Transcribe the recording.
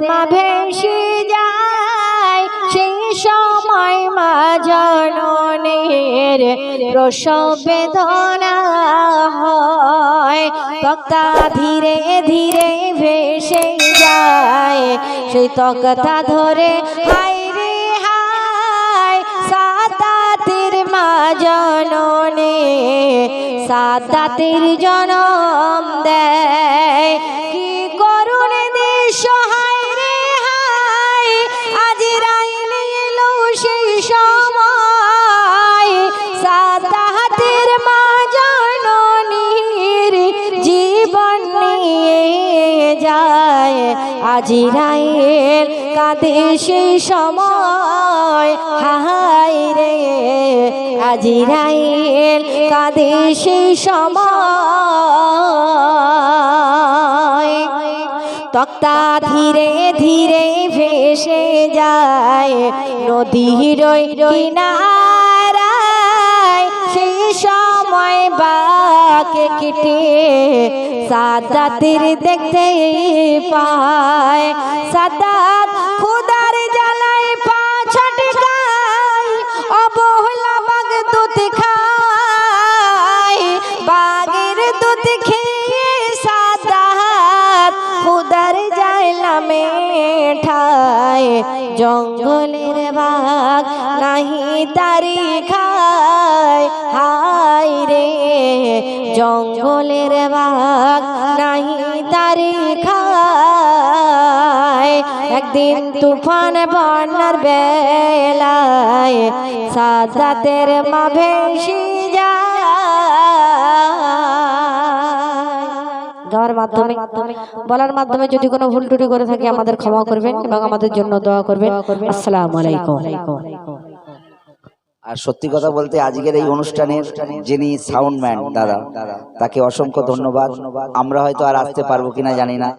মা ভেসে যায় সেই সময় মা জননীর প্রসব বেদনা হয় তক্তা ধীরে ধীরে ভেসে যায় সেই তক্তা ধরে হায় রে হায় সাদাতের মা জননী সাদাতের জনম দেয় কি করুণ দৃশ্য হায় রে হায় আজরাইল এলো সেই সময় সাদাতের মা জননীর জীবন নিয়ে যায় আজরাইল কাঁদে সেই সময় হায় রে আজরাইল কাঁদে সেই সময় তক্তা ধীরে ধীরে ভেসে যায় নদীর কিনারায় সেই সময় বাকে কেটে সাদাতের দেখতে পায় সাদাত খুদার জ্বালায় পা ছটকায় অবহেলা বাগ দুধ খায় বাগের দুধ খেয়ে সাদাত খুদার জ্বালামে ঠায় জঙ্গলের বাঘ নাহি তারি খায় হায় রে জঙ্গলের বাঘ নাহি তারি খায় একদিন তুফান বন্যার বেলায় সাদাতের মা ভেসে যায় গাওয়ার মাধ্যমে বলার মাধ্যমে যদি কোনো ভুল ত্রুটি করে থাকে আমাদের ক্ষমা করবেন এবং আমাদের জন্য দোয়া করবেন আসসালামু আলাইকুম আর সত্যি কথা বলতে আজকের এই অনুষ্ঠানের যিনি সাউন্ডম্যান দাদা তাকে অসংখ্য ধন্যবাদ আমরা হয়তো আর আসতে পারবো কিনা জানি না